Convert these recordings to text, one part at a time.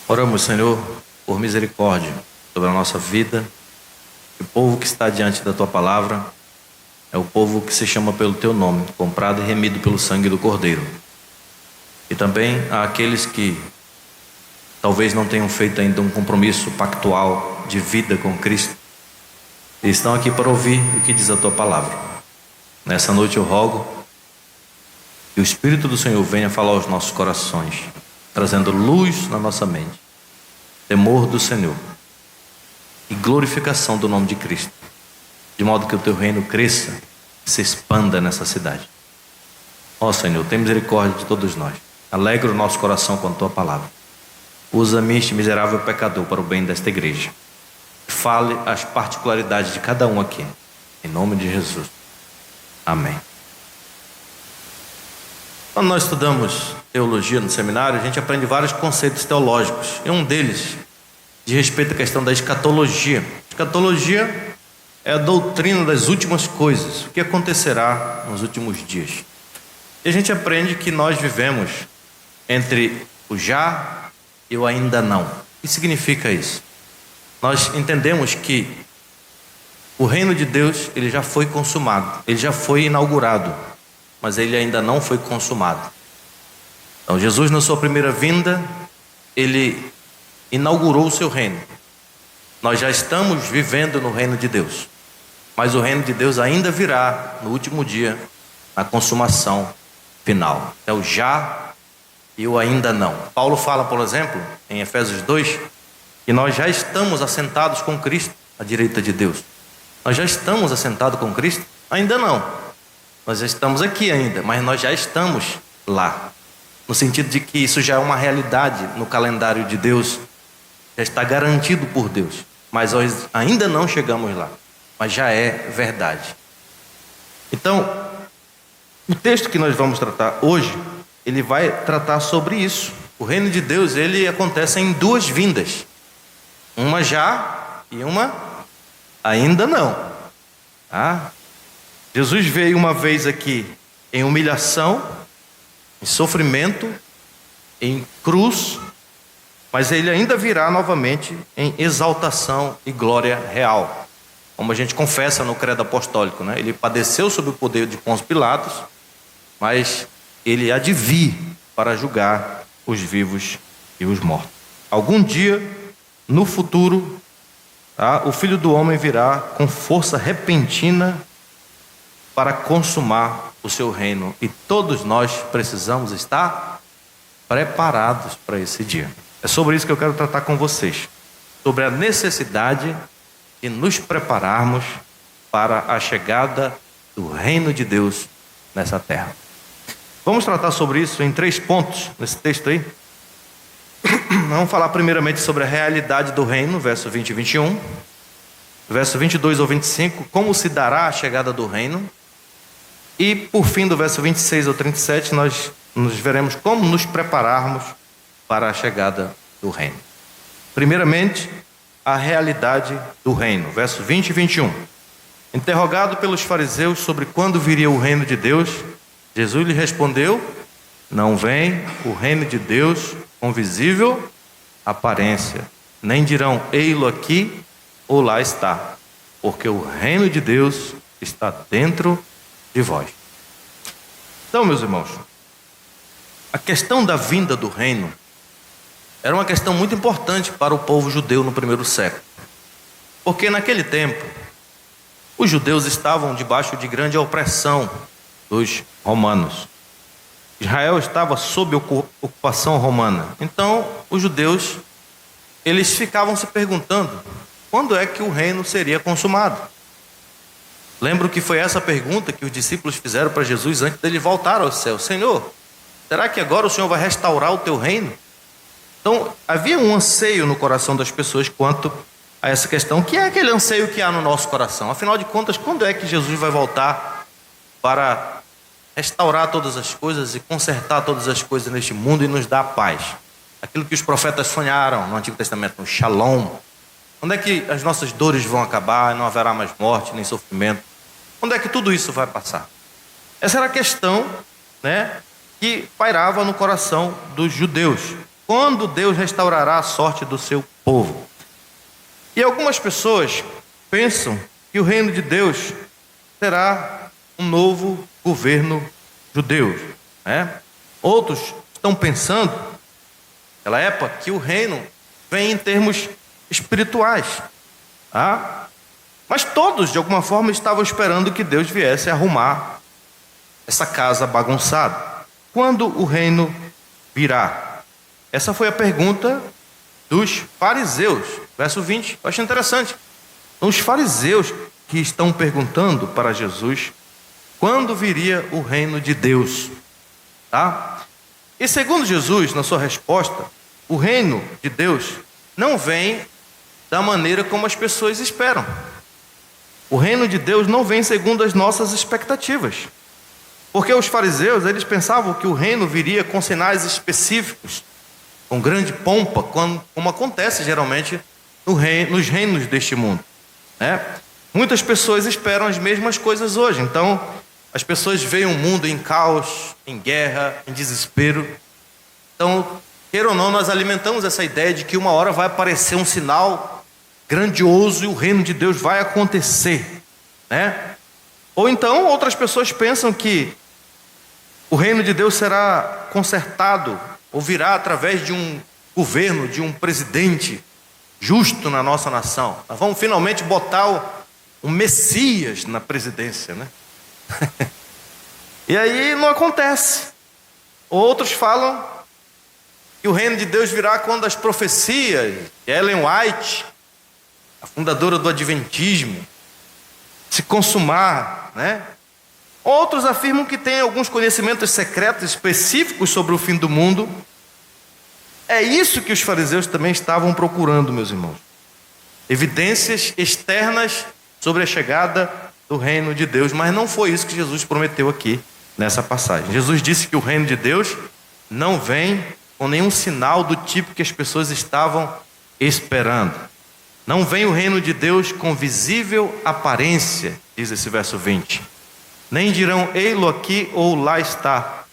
Oramos, Senhor, por misericórdia sobre a nossa vida. O povo que está diante da Tua palavra é o povo que se chama pelo Teu nome, comprado e remido pelo sangue do Cordeiro. E também há aqueles que talvez não tenham feito ainda um compromisso pactual de vida com Cristo e estão aqui para ouvir o que diz a Tua palavra. Nessa noite eu rogo que o Espírito do Senhor venha falar aos nossos corações, trazendo luz na nossa mente, temor do Senhor e glorificação do nome de Cristo, de modo que o Teu reino cresça e se expanda nessa cidade. Ó Senhor, tem misericórdia de todos nós. Alegra o nosso coração com a Tua palavra. Usa-me, este miserável pecador, para o bem desta igreja. Fale as particularidades de cada um aqui, em nome de Jesus. Amém. Quando nós estudamos teologia no seminário, a gente aprende vários conceitos teológicos. E um deles diz respeito à questão da escatologia. Escatologia é a doutrina das últimas coisas, o que acontecerá nos últimos dias. E a gente aprende que nós vivemos entre o já e o ainda não. O que significa isso? Nós entendemos que o reino de Deus, ele já foi consumado, ele já foi inaugurado, mas ele ainda não foi consumado. Então Jesus, na sua primeira vinda, ele inaugurou o seu reino. Nós já estamos vivendo no reino de Deus, mas o reino de Deus ainda virá no último dia, na consumação final. É o já e o ainda não. Paulo fala, por exemplo, em Efésios 2, que nós já estamos assentados com Cristo à direita de Deus. Nós já estamos assentados com Cristo? Ainda não. Nós já estamos aqui ainda, mas nós já estamos lá. No sentido de que isso já é uma realidade no calendário de Deus, já está garantido por Deus. Mas nós ainda não chegamos lá, mas já é verdade. Então, o texto que nós vamos tratar hoje, ele vai tratar sobre isso. O reino de Deus, ele acontece em duas vindas. Uma já e uma ainda não. Tá? Jesus veio uma vez aqui em humilhação, em sofrimento, em cruz, mas ele ainda virá novamente em exaltação e glória real. Como a gente confessa no credo apostólico, né? Ele padeceu sob o poder de Pôncio Pilatos, mas ele há de vir para julgar os vivos e os mortos. Algum dia, no futuro, tá, o Filho do Homem virá com força repentina para consumar o seu reino. E todos nós precisamos estar preparados para esse dia. É sobre isso que eu quero tratar com vocês. Sobre a necessidade de nos prepararmos para a chegada do reino de Deus nessa terra. Vamos tratar sobre isso em 3 pontos nesse texto aí. Vamos falar primeiramente sobre a realidade do reino, verso 20 e 21. Verso 22 ao 25, como se dará a chegada do reino. E por fim, do verso 26 ao 37, nós veremos como nos prepararmos para a chegada do reino. Primeiramente, a realidade do reino, verso 20 e 21. Interrogado pelos fariseus sobre quando viria o reino de Deus, Jesus lhe respondeu: não vem o reino de Deus com visível aparência, nem dirão ei-lo aqui ou lá está, porque o reino de Deus está dentro de vós. Então, meus irmãos, a questão da vinda do reino era uma questão muito importante para o povo judeu no primeiro século, porque naquele tempo os judeus estavam debaixo de grande opressão dos romanos. Israel estava sob ocupação romana. Então, os judeus, eles ficavam se perguntando quando é que o reino seria consumado. Lembro que foi essa pergunta que os discípulos fizeram para Jesus antes dele voltar ao céu. Senhor, será que agora o Senhor vai restaurar o teu reino? Então, havia um anseio no coração das pessoas quanto a essa questão, que é aquele anseio que há no nosso coração. Afinal de contas, quando é que Jesus vai voltar para restaurar todas as coisas e consertar todas as coisas neste mundo e nos dar paz? Aquilo que os profetas sonharam no Antigo Testamento, no Shalom. Quando é que as nossas dores vão acabar, não haverá mais morte nem sofrimento? Quando é que tudo isso vai passar? Essa era a questão, né, que pairava no coração dos judeus. quando Deus restaurará a sorte do seu povo. E algumas pessoas pensam que o reino de Deus será um novo governo judeu, né? Outros estão pensando, naquela época, que o reino vem em termos espirituais, tá? Mas todos, de alguma forma, estavam esperando que Deus viesse arrumar essa casa bagunçada. Quando o reino virá? Essa foi a pergunta dos fariseus. Verso 20, eu acho interessante. São os fariseus que estão perguntando para Jesus quando viria o reino de Deus, tá? E segundo Jesus, na sua resposta, o reino de Deus não vem da maneira como as pessoas esperam. O reino de Deus não vem segundo as nossas expectativas. Porque os fariseus, eles pensavam que o reino viria com sinais específicos, com grande pompa, como acontece geralmente nos reinos deste mundo, né? Muitas pessoas esperam as mesmas coisas hoje. Então, as pessoas veem um mundo em caos, em guerra, em desespero. Então, queira ou não, nós alimentamos essa ideia de que uma hora vai aparecer um sinal grandioso e o reino de Deus vai acontecer, né? Ou então, outras pessoas pensam que o reino de Deus será consertado ou virá através de um governo, de um presidente justo na nossa nação. Nós vamos finalmente botar um Messias na presidência, né? E aí não acontece. Outros falam que o reino de Deus virá quando as profecias de Ellen White, a fundadora do Adventismo, se consumar, né? Outros afirmam que tem alguns conhecimentos secretos específicos sobre o fim do mundo. É isso que os fariseus também estavam procurando, meus irmãos. Evidências externas sobre a chegada do reino de Deus, mas não foi isso que Jesus prometeu aqui nessa passagem. Jesus disse que o reino de Deus não vem com nenhum sinal do tipo que as pessoas estavam esperando. Não vem o reino de Deus com visível aparência, diz esse verso 20. Nem dirão, ei-lo aqui ou lá está.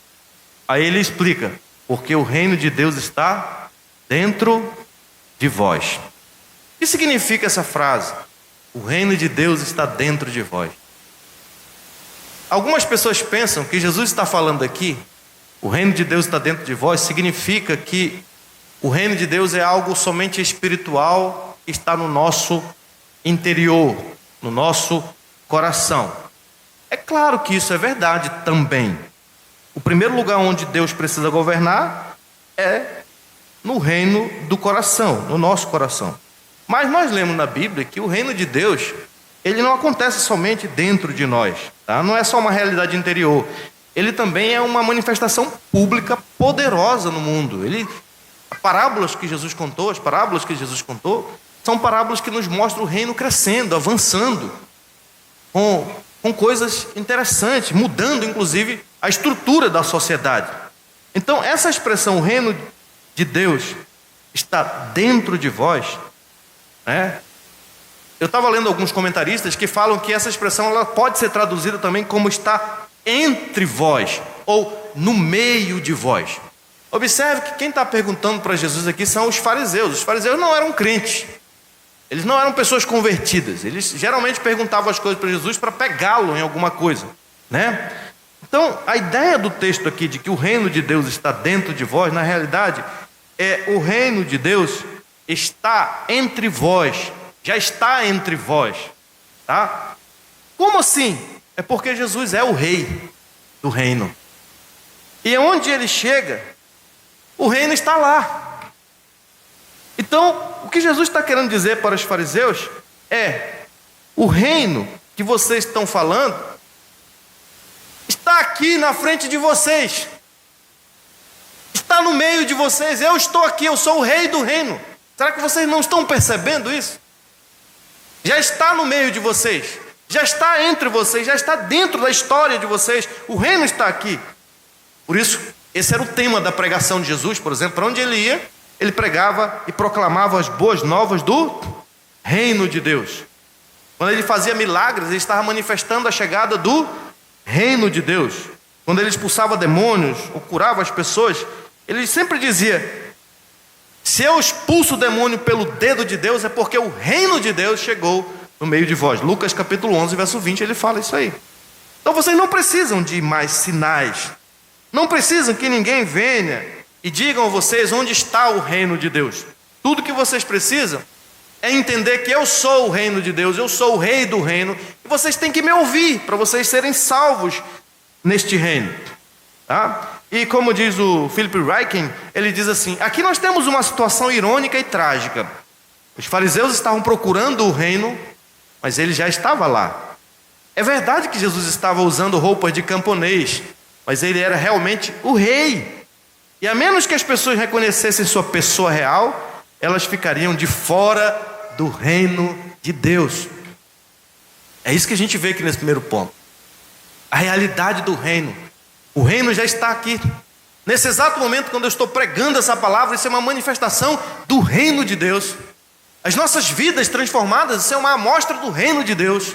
Aí ele explica, porque o reino de Deus está dentro de vós. O que significa essa frase? O reino de Deus está dentro de vós. Algumas pessoas pensam que Jesus está falando aqui, o reino de Deus está dentro de vós, significa que o reino de Deus é algo somente espiritual, que está no nosso interior, no nosso coração. É claro que isso é verdade também. O primeiro lugar onde Deus precisa governar é no reino do coração, no nosso coração. Mas nós lemos na Bíblia que o reino de Deus, ele não acontece somente dentro de nós, tá? Não é só uma realidade interior. Ele também é uma manifestação pública poderosa no mundo. As parábolas que Jesus contou, são parábolas que nos mostram o reino crescendo, avançando, com coisas interessantes, mudando inclusive a estrutura da sociedade. Então, essa expressão, o reino de Deus está dentro de vós, né? Eu estava lendo alguns comentaristas que falam que essa expressão ela pode ser traduzida também como está entre vós, ou no meio de vós. Observe que quem está perguntando para Jesus aqui são os fariseus. Os fariseus não eram crentes, eles não eram pessoas convertidas. Eles geralmente perguntavam as coisas para Jesus para pegá-lo em alguma coisa, né? Então, a ideia do texto aqui de que o reino de Deus está dentro de vós, na realidade, é o reino de Deus está entre vós, já está entre vós, tá? Como assim? É porque Jesus é o rei do reino. E onde ele chega, o reino está lá. Então, o que Jesus está querendo dizer para os fariseus é: o reino que vocês estão falando está aqui na frente de vocês, está no meio de vocês. Eu estou aqui, eu sou o rei do reino. Será que vocês não estão percebendo isso? Já está no meio de vocês, já está entre vocês, já está dentro da história de vocês. O reino está aqui. Por isso, esse era o tema da pregação de Jesus, por exemplo. Para onde ele ia, ele pregava e proclamava as boas novas do reino de Deus. Quando ele fazia milagres, ele estava manifestando a chegada do reino de Deus. Quando ele expulsava demônios ou curava as pessoas, ele sempre dizia: Se eu expulso o demônio pelo dedo de Deus, é porque o reino de Deus chegou no meio de vós. Lucas capítulo 11, verso 20, ele fala isso aí. Então vocês não precisam de mais sinais. Não precisam que ninguém venha e digam a vocês onde está o reino de Deus. Tudo que vocês precisam é entender que eu sou o reino de Deus, eu sou o rei do reino, e vocês têm que me ouvir para vocês serem salvos neste reino. Tá? E como diz o Philip Ryken, ele diz assim: aqui nós temos uma situação irônica e trágica. Os fariseus estavam procurando o reino, mas ele já estava lá. É verdade que Jesus estava usando roupas de camponês, mas ele era realmente o rei. E a menos que as pessoas reconhecessem sua pessoa real, elas ficariam de fora do reino de Deus. É isso que a gente vê aqui nesse primeiro ponto. A realidade do reino. O reino já está aqui. Nesse exato momento, quando eu estou pregando essa palavra, isso é uma manifestação do reino de Deus. As nossas vidas transformadas, isso é uma amostra do reino de Deus.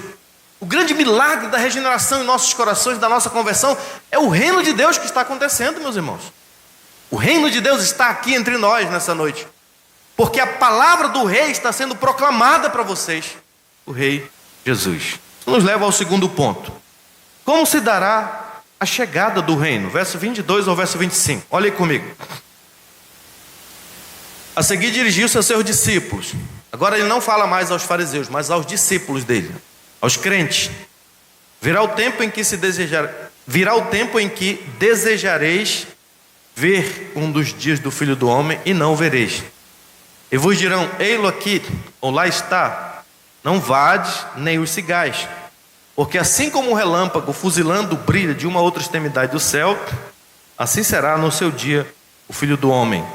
O grande milagre da regeneração em nossos corações, da nossa conversão, é o reino de Deus que está acontecendo, meus irmãos. O reino de Deus está aqui entre nós nessa noite, porque a palavra do rei está sendo proclamada para vocês, o rei Jesus. Isso nos leva ao segundo ponto. Como se dará a chegada do reino? Verso 22 ao verso 25. Olha aí comigo. A seguir dirigiu-se aos seus discípulos. Agora ele não fala mais aos fariseus, mas aos discípulos dele, aos crentes. Virá o tempo em que desejareis ver um dos dias do Filho do Homem e não o vereis. E vos dirão: ei-lo aqui, ou lá está. Não vades, nem os sigais. Porque assim como o relâmpago fuzilando brilha de uma a outra extremidade do céu, assim será no seu dia o Filho do Homem.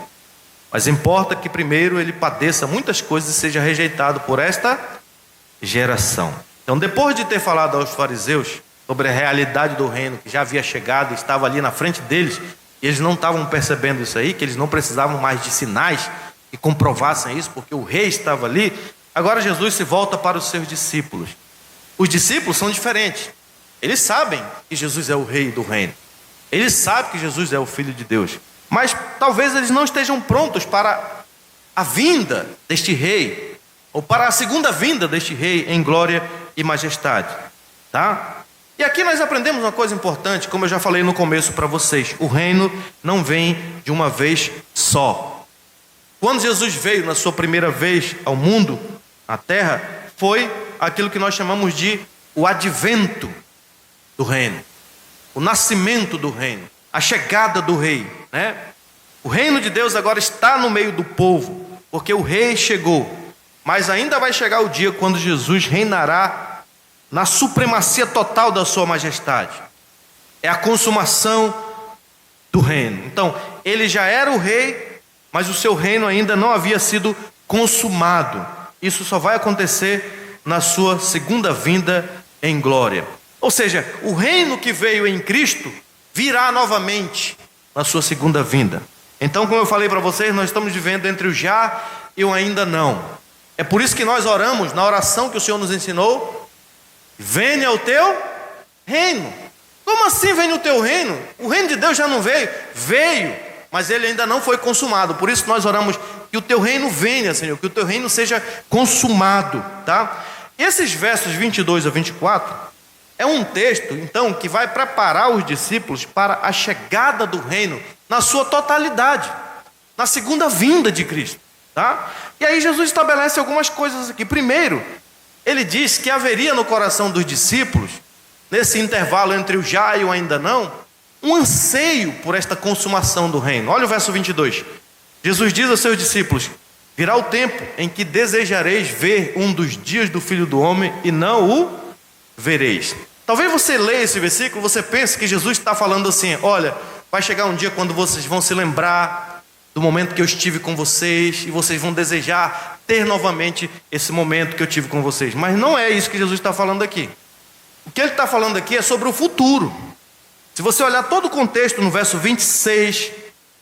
Mas importa que primeiro ele padeça muitas coisas e seja rejeitado por esta geração. Então, depois de ter falado aos fariseus sobre a realidade do reino, que já havia chegado, estava ali na frente deles, e eles não estavam percebendo isso aí, que eles não precisavam mais de sinais que comprovassem isso, porque o rei estava ali. Agora Jesus se volta para os seus discípulos. Os discípulos são diferentes. Eles sabem que Jesus é o rei do reino. Eles sabem que Jesus é o Filho de Deus. Mas talvez eles não estejam prontos para a vinda deste rei, ou para a segunda vinda deste rei em glória e majestade. Tá? E aqui nós aprendemos uma coisa importante, como eu já falei no começo para vocês. O reino não vem de uma vez só. Quando Jesus veio na sua primeira vez ao mundo, à terra, foi aquilo que nós chamamos de o advento do reino, o nascimento do reino, a chegada do rei, né? O reino de Deus agora está no meio do povo, porque o rei chegou, mas ainda vai chegar o dia quando Jesus reinará na supremacia total da sua majestade. É a consumação do reino. Então, ele já era o rei, mas o seu reino ainda não havia sido consumado. Isso só vai acontecer na sua segunda vinda em glória. Ou seja, o reino que veio em Cristo virá novamente na sua segunda vinda. Então, como eu falei para vocês, nós estamos vivendo entre o já e o ainda não. É por isso que nós oramos na oração que o Senhor nos ensinou: venha o teu reino. Como assim venha o teu reino? O reino de Deus já não veio? Veio, mas ele ainda não foi consumado. Por isso nós oramos que o teu reino venha, Senhor, que o teu reino seja consumado, tá? Esses versos 22 a 24 é um texto, então, que vai preparar os discípulos para a chegada do reino na sua totalidade, na segunda vinda de Cristo, tá? E aí Jesus estabelece algumas coisas aqui. Primeiro, ele diz que haveria no coração dos discípulos, nesse intervalo entre o já e o ainda não, um anseio por esta consumação do reino. Olha o verso 22. Jesus diz aos seus discípulos: virá o tempo em que desejareis ver um dos dias do Filho do Homem e não o vereis. Talvez você leia esse versículo, você pense que Jesus está falando assim: olha, vai chegar um dia quando vocês vão se lembrar do momento que eu estive com vocês e vocês vão desejar ter novamente esse momento que eu tive com vocês. Mas não é isso que Jesus está falando aqui. O que ele está falando aqui é sobre o futuro. Se você olhar todo o contexto no verso 26, ele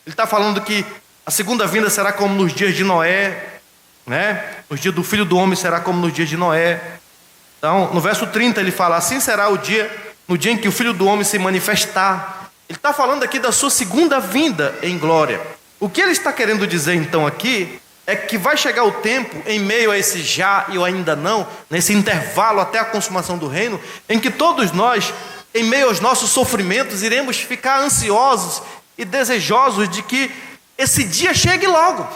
está falando que a segunda vinda será como nos dias de Noé, né? Os dias do Filho do Homem será como nos dias de Noé. Então, no verso 30 ele fala: assim será o dia, no dia em que o Filho do Homem se manifestar. Ele está falando aqui da sua segunda vinda em glória. O que ele está querendo dizer então aqui é que vai chegar o tempo, em meio a esse já e o ainda não, nesse intervalo até a consumação do reino, em que todos nós, em meio aos nossos sofrimentos, iremos ficar ansiosos e desejosos de que esse dia chegue logo.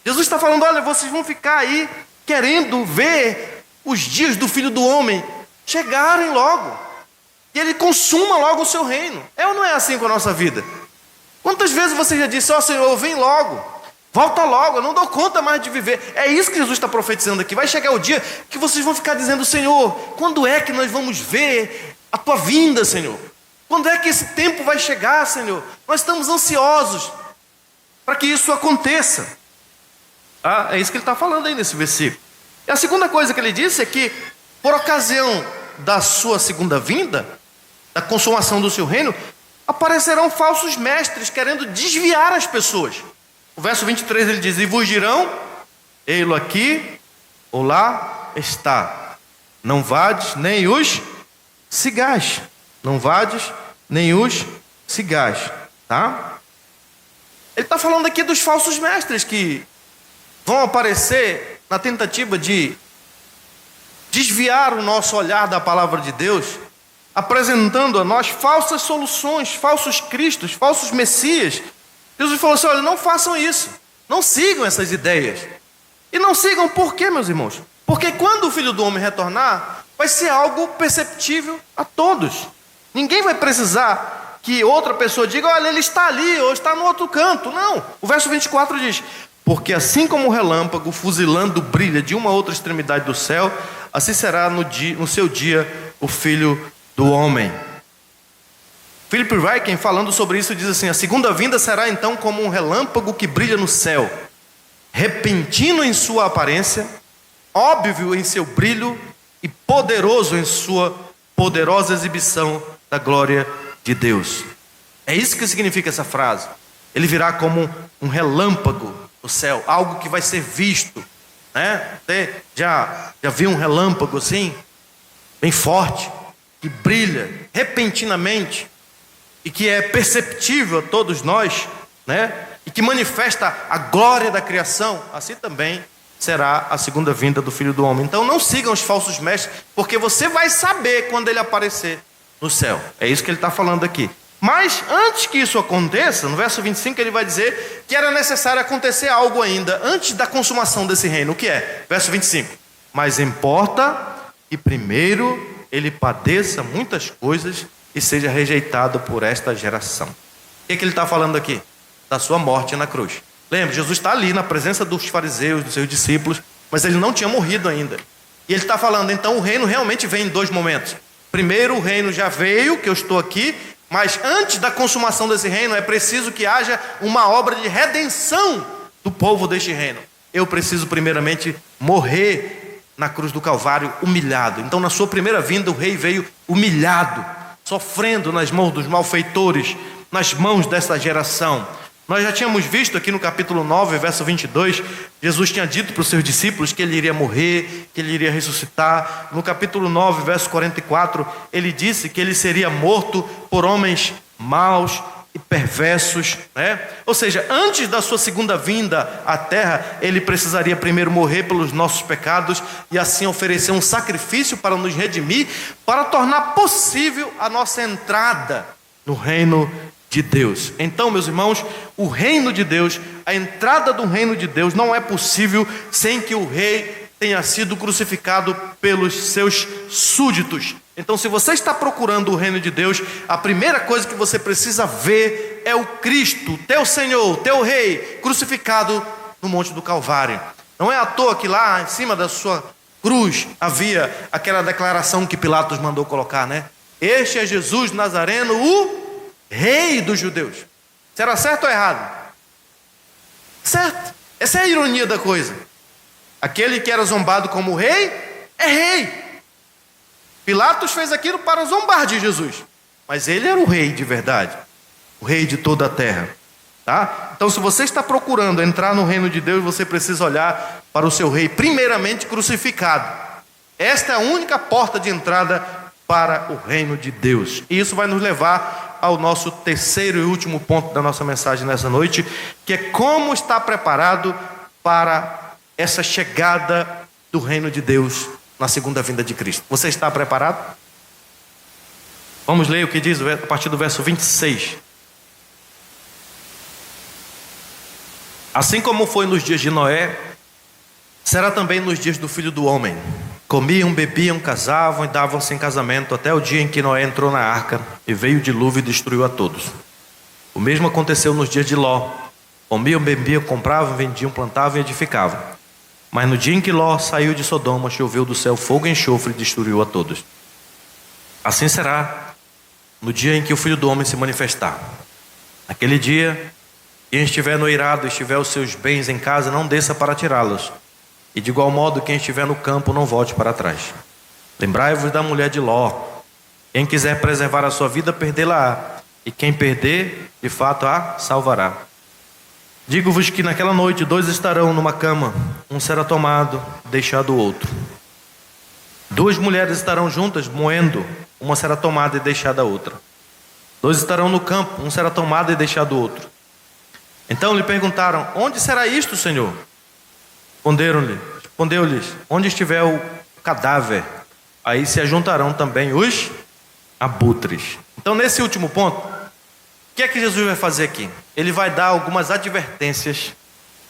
Jesus está falando, olha, vocês vão ficar aí querendo ver os dias do Filho do Homem chegarem logo, e Ele consuma logo o seu reino. É ou não é assim com a nossa vida? Quantas vezes você já disse, ó Senhor, vem logo, volta logo, eu não dou conta mais de viver. É isso que Jesus está profetizando aqui. Vai chegar o dia que vocês vão ficar dizendo, Senhor, quando é que nós vamos ver a Tua vinda, Senhor? Quando é que esse tempo vai chegar, Senhor? Nós estamos ansiosos para que isso aconteça. É isso que ele está falando aí nesse versículo. E a segunda coisa que ele disse é que, por ocasião da sua segunda vinda, da consumação do seu reino, aparecerão falsos mestres querendo desviar as pessoas. O verso 23 ele diz, e vos dirão, ei-lo aqui, ou lá está. Não vades nem os sigais. Não vades nem os sigais. Tá? Ele está falando aqui dos falsos mestres que vão aparecer na tentativa de desviar o nosso olhar da palavra de Deus, apresentando a nós falsas soluções, falsos cristos, falsos messias. Jesus falou assim, olha, não façam isso, não sigam essas ideias. E não sigam por quê, meus irmãos? Porque quando o Filho do Homem retornar, vai ser algo perceptível a todos. Ninguém vai precisar que outra pessoa diga, olha, ele está ali ou está no outro canto. Não, o verso 24 diz, porque assim como o relâmpago fuzilando brilha de uma a outra extremidade do céu, assim será no seu dia o Filho do Homem. Philip Ryken, falando sobre isso, diz assim, a segunda vinda será então como um relâmpago que brilha no céu, repentino em sua aparência, óbvio em seu brilho e poderoso em sua poderosa exibição da glória de Deus. É isso que significa essa frase. Ele virá como um relâmpago no céu, algo que vai ser visto, né? Você já viu um relâmpago assim, bem forte, que brilha repentinamente e que é perceptível a todos nós, né? E que manifesta a glória da criação. Assim também será a segunda vinda do Filho do Homem. Então não sigam os falsos mestres, porque você vai saber quando ele aparecer no céu. É isso que ele está falando aqui. Mas antes que isso aconteça, no verso 25 ele vai dizer que era necessário acontecer algo ainda, antes da consumação desse reino. O que é? Verso 25. Mas importa que primeiro ele padeça muitas coisas e seja rejeitado por esta geração. O que ele está falando aqui? Da sua morte na cruz. Lembra, Jesus está ali na presença dos fariseus, dos seus discípulos, mas ele não tinha morrido ainda. E ele está falando, então o reino realmente vem em dois momentos. Primeiro, o reino já veio, que eu estou aqui, mas antes da consumação desse reino, é preciso que haja uma obra de redenção do povo deste reino. Eu preciso primeiramente morrer na cruz do Calvário humilhado. Então na sua primeira vinda o rei veio humilhado, sofrendo nas mãos dos malfeitores, nas mãos dessa geração. Nós já tínhamos visto aqui no capítulo 9, verso 22, Jesus tinha dito para os seus discípulos que ele iria morrer, que ele iria ressuscitar. No capítulo 9, verso 44, ele disse que ele seria morto por homens maus e perversos, né? Ou seja, antes da sua segunda vinda à terra, ele precisaria primeiro morrer pelos nossos pecados e assim oferecer um sacrifício para nos redimir, para tornar possível a nossa entrada no reino de Deus. Então, meus irmãos, o reino de Deus, a entrada do reino de Deus não é possível sem que o rei tenha sido crucificado pelos seus súditos. Então, se você está procurando o reino de Deus, a primeira coisa que você precisa ver é o Cristo, teu Senhor, teu Rei, crucificado no Monte do Calvário. Não é à toa que lá em cima da sua cruz havia aquela declaração que Pilatos mandou colocar, né? Este é Jesus Nazareno, o Rei dos judeus. Será certo ou errado? Certo. Essa é a ironia da coisa. Aquele que era zombado como rei, é rei. Pilatos fez aquilo para zombar de Jesus, mas ele era o rei de verdade, o rei de toda a terra, tá? Então, se você está procurando entrar no reino de Deus, você precisa olhar para o seu rei primeiramente crucificado. Esta é a única porta de entrada para o reino de Deus, e isso vai nos levar ao nosso terceiro e último ponto da nossa mensagem nessa noite, que é como estar preparado para essa chegada do reino de Deus na segunda vinda de Cristo. Você está preparado? Vamos ler o que diz a partir do verso 26. Assim como foi nos dias de Noé, será também nos dias do Filho do Homem. Comiam, bebiam, casavam e davam-se em casamento até o dia em que Noé entrou na arca e veio o dilúvio e destruiu a todos. O mesmo aconteceu nos dias de Ló. Comiam, bebiam, compravam, vendiam, plantavam e edificavam. Mas no dia em que Ló saiu de Sodoma, choveu do céu fogo e enxofre e destruiu a todos. Assim será no dia em que o Filho do Homem se manifestar. Naquele dia, quem estiver noirado e estiver os seus bens em casa, não desça para tirá-los. E de igual modo, quem estiver no campo, não volte para trás. Lembrai-vos da mulher de Ló. Quem quiser preservar a sua vida, perdê-la-á. E quem perder, de fato a salvará. Digo-vos que naquela noite 2 estarão numa cama, um será tomado, deixado o outro. 2 mulheres estarão juntas, moendo, uma será tomada e deixada a outra. 2 estarão no campo, um será tomado e deixado o outro. Então lhe perguntaram: onde será isto, Senhor? Respondeu-lhes: onde estiver o cadáver, aí se ajuntarão também os abutres. Então, nesse último ponto, o que é que Jesus vai fazer aqui? Ele vai dar algumas advertências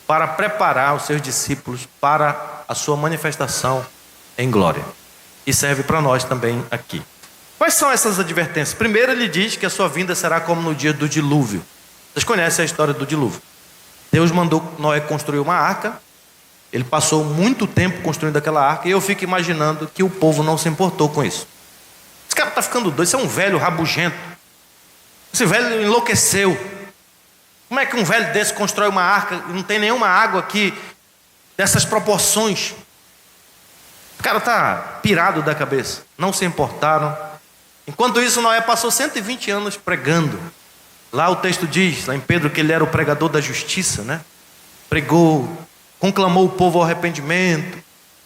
para preparar os seus discípulos para a sua manifestação em glória. E serve para nós também aqui. Quais são essas advertências? Primeiro, ele diz que a sua vinda será como no dia do dilúvio. Vocês conhecem a história do dilúvio. Deus mandou Noé construir uma arca. Ele passou muito tempo construindo aquela arca. E eu fico imaginando que o povo não se importou com isso. Esse cara está ficando doido. Isso é um velho rabugento. Esse velho enlouqueceu. Como é que um velho desse constrói uma arca e não tem nenhuma água aqui dessas proporções? O cara está pirado da cabeça. Não se importaram. Enquanto isso, Noé passou 120 anos pregando. Lá o texto diz, lá em Pedro, que ele era o pregador da justiça, né? Pregou, conclamou o povo ao arrependimento,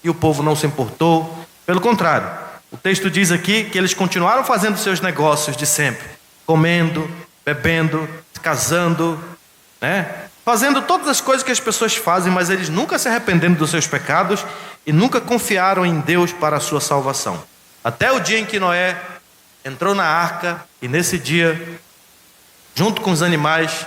e o povo não se importou. Pelo contrário, o texto diz aqui que eles continuaram fazendo seus negócios de sempre, comendo, bebendo, casando, né? Fazendo todas as coisas que as pessoas fazem, mas eles nunca se arrependeram dos seus pecados e nunca confiaram em Deus para a sua salvação. Até o dia em que Noé entrou na arca, e nesse dia, junto com os animais,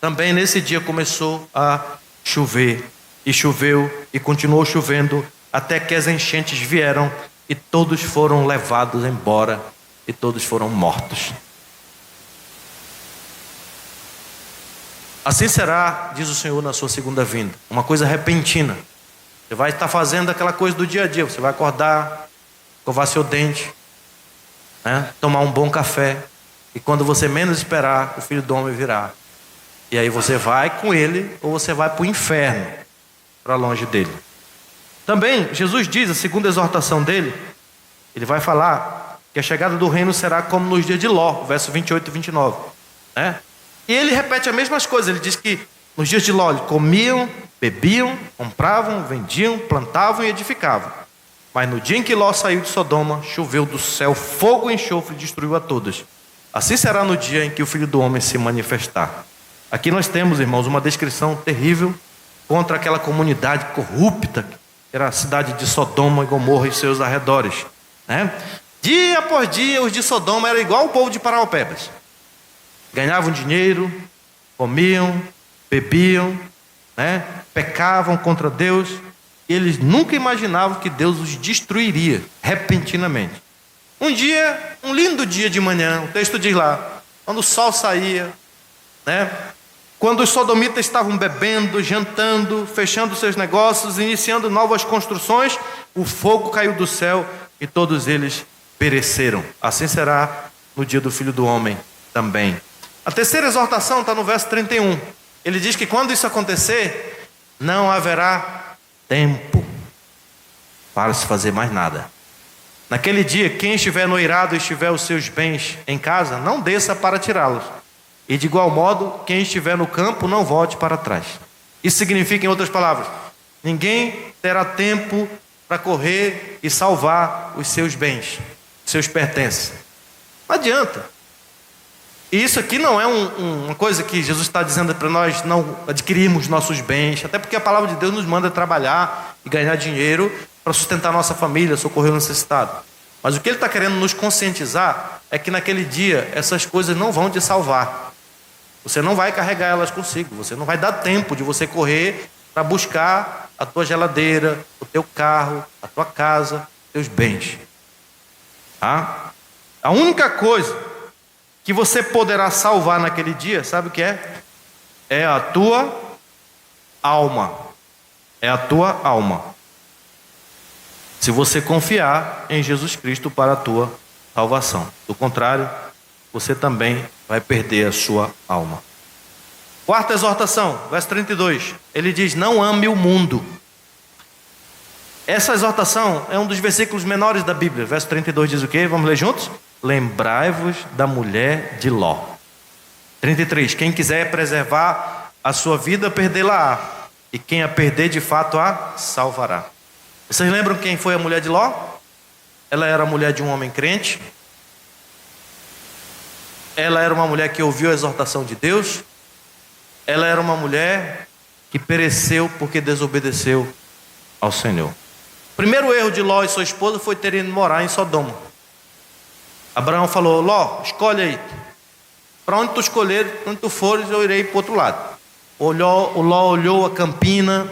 também nesse dia começou a chover. E choveu e continuou chovendo até que as enchentes vieram e todos foram levados embora e todos foram mortos. Assim será, diz o Senhor, na sua segunda vinda. Uma coisa repentina. Você vai estar fazendo aquela coisa do dia a dia. Você vai acordar, escovar seu dente, né? Tomar um bom café. E quando você menos esperar, o Filho do Homem virá. E aí você vai com ele ou você vai para o inferno, para longe dele. Também Jesus diz, a segunda exortação dele, ele vai falar que a chegada do reino será como nos dias de Ló, verso 28 e 29, né? E ele repete as mesmas coisas. Ele diz que nos dias de Ló eles comiam, bebiam, compravam, vendiam, plantavam e edificavam. Mas no dia em que Ló saiu de Sodoma, choveu do céu fogo e enxofre e destruiu a todos. Assim será no dia em que o Filho do Homem se manifestar. Aqui nós temos, irmãos, uma descrição terrível contra aquela comunidade corrupta, que era a cidade de Sodoma e Gomorra e seus arredores, né? Dia por dia, os de Sodoma eram igual o povo de Paraupebas. Ganhavam dinheiro, comiam, bebiam, né? Pecavam contra Deus, e eles nunca imaginavam que Deus os destruiria repentinamente. Um dia, um lindo dia de manhã, o texto diz lá, quando o sol saía, né? Quando os sodomitas estavam bebendo, jantando, fechando seus negócios, iniciando novas construções, o fogo caiu do céu e todos eles pereceram. Assim será no dia do Filho do Homem também. A terceira exortação está no verso 31. Ele diz que quando isso acontecer, não haverá tempo para se fazer mais nada. Naquele dia, quem estiver noirado e estiver os seus bens em casa, não desça para tirá-los. E de igual modo, quem estiver no campo, não volte para trás. Isso significa, em outras palavras, ninguém terá tempo para correr e salvar os seus bens, seus pertences. Não adianta. E isso aqui não é uma coisa que Jesus está dizendo para nós não adquirirmos nossos bens, até porque a palavra de Deus nos manda trabalhar e ganhar dinheiro para sustentar nossa família, socorrer o necessitado. Mas o que ele está querendo nos conscientizar é que naquele dia essas coisas não vão te salvar. Você não vai carregar elas consigo, você não vai dar tempo de você correr para buscar a tua geladeira, o teu carro, a tua casa, teus bens. Tá? A única coisa que você poderá salvar naquele dia, sabe o que é? É a tua alma. É a tua alma. Se você confiar em Jesus Cristo para a tua salvação. Do contrário, você também vai perder a sua alma. Quarta exortação, verso 32. Ele diz: não ame o mundo. Essa exortação é um dos versículos menores da Bíblia. Verso 32 diz o quê? Vamos ler juntos? Lembrai-vos da mulher de Ló. 33. Quem quiser preservar a sua vida, perdê-la-á. E quem a perder, de fato, a salvará. Vocês lembram quem foi a mulher de Ló? Ela era a mulher de um homem crente. Ela era uma mulher que ouviu a exortação de Deus. Ela era uma mulher que pereceu porque desobedeceu ao Senhor. O primeiro erro de Ló e sua esposa foi terem ido morar em Sodoma. Abraão falou: Ló, escolhe aí. Para onde tu escolher, onde tu fores, eu irei para o outro lado. O Ló olhou a campina,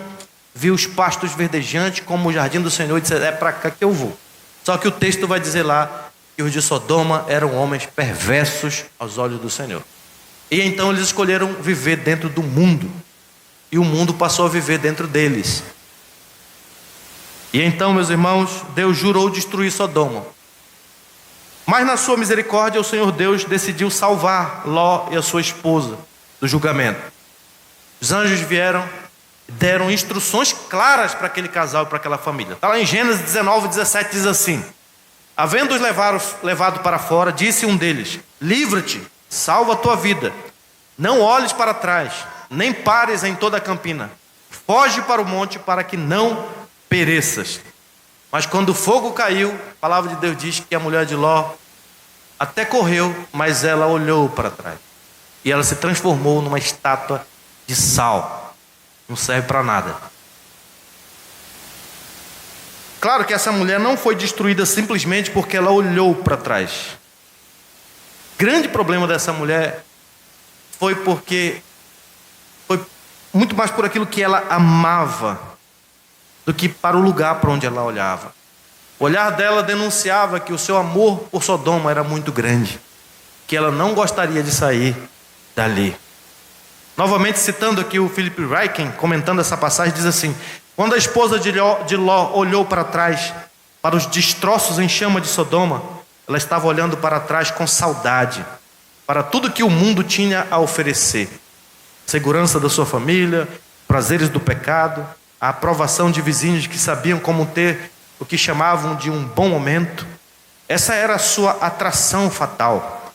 viu os pastos verdejantes como o jardim do Senhor e disse: é para cá que eu vou. Só que o texto vai dizer lá que os de Sodoma eram homens perversos aos olhos do Senhor. E então eles escolheram viver dentro do mundo. E o mundo passou a viver dentro deles. E então, meus irmãos, Deus jurou destruir Sodoma. Mas na sua misericórdia, o Senhor Deus decidiu salvar Ló e a sua esposa do julgamento. Os anjos vieram e deram instruções claras para aquele casal e para aquela família. Está lá em Gênesis 19, 17, diz assim: havendo-os levado para fora, disse um deles: livra-te, salva a tua vida. Não olhes para trás, nem pares em toda a campina. Foge para o monte para que não pereças. Mas quando o fogo caiu, a palavra de Deus diz que a mulher de Ló até correu, mas ela olhou para trás. E ela se transformou numa estátua de sal. Não serve para nada. Claro que essa mulher não foi destruída simplesmente porque ela olhou para trás. Grande problema dessa mulher foi muito mais por aquilo que ela amava do que para o lugar para onde ela olhava. O olhar dela denunciava que o seu amor por Sodoma era muito grande, que ela não gostaria de sair dali. Novamente citando aqui o Philip Ryken, comentando essa passagem, diz assim: quando a esposa de Ló olhou para trás, para os destroços em chama de Sodoma, ela estava olhando para trás com saudade, para tudo que o mundo tinha a oferecer. Segurança da sua família, prazeres do pecado, a aprovação de vizinhos que sabiam como ter o que chamavam de um bom momento. Essa era a sua atração fatal.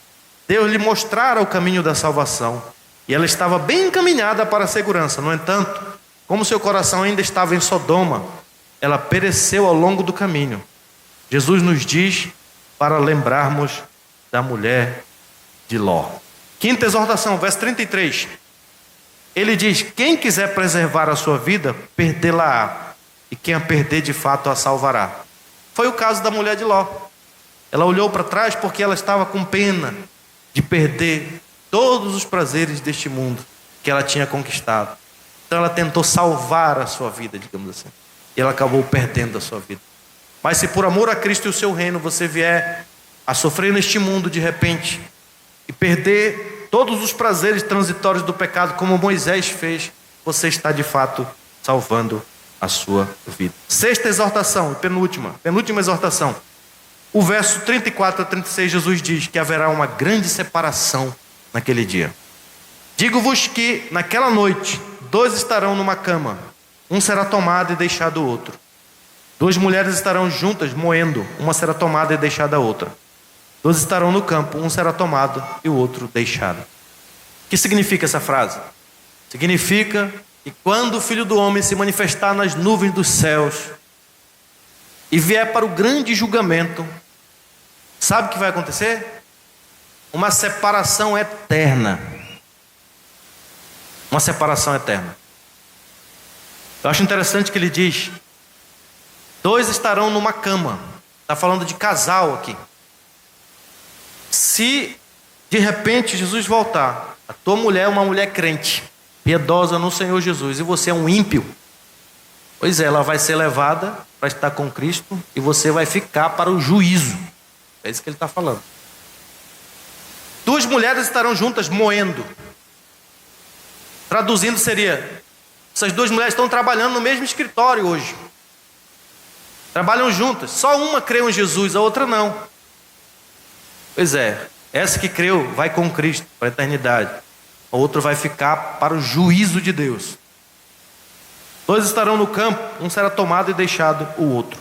Deus lhe mostrara o caminho da salvação, e ela estava bem encaminhada para a segurança. No entanto, como seu coração ainda estava em Sodoma, ela pereceu ao longo do caminho. Jesus nos diz para lembrarmos da mulher de Ló. Quinta exortação, verso 33. Ele diz: quem quiser preservar a sua vida, perdê-la-á, e quem a perder, de fato, a salvará. Foi o caso da mulher de Ló. Ela olhou para trás porque ela estava com pena de perder todos os prazeres deste mundo que ela tinha conquistado. Então ela tentou salvar a sua vida, digamos assim, e ela acabou perdendo a sua vida. Mas se por amor a Cristo e o seu reino você vier a sofrer neste mundo de repente e perder todos os prazeres transitórios do pecado, como Moisés fez, você está de fato salvando a sua vida. Sexta exortação, penúltima exortação. O verso 34 a 36, Jesus diz que haverá uma grande separação naquele dia. Digo-vos que naquela noite 2 estarão numa cama, um será tomado e deixado o outro. 2 mulheres estarão juntas moendo, uma será tomada e deixada a outra. 2 estarão no campo, um será tomado e o outro deixado. O que significa essa frase? Significa que quando o Filho do Homem se manifestar nas nuvens dos céus e vier para o grande julgamento, sabe o que vai acontecer? uma separação eterna. Uma separação eterna. Eu acho interessante que ele diz: 2 estarão numa cama. Está falando de casal aqui. Se de repente Jesus voltar, a tua mulher é uma mulher crente, piedosa no Senhor Jesus, e você é um ímpio, pois é, ela vai ser levada para estar com Cristo e você vai ficar para o juízo. É isso que ele está falando. 2 mulheres estarão juntas moendo. Traduzindo seria: essas 2 mulheres estão trabalhando no mesmo escritório hoje. Trabalham juntas. Só uma creu em Jesus, a outra não. Pois é, essa que creu vai com Cristo para a eternidade. A outra vai ficar para o juízo de Deus. 2 estarão no campo, um será tomado e deixado o outro.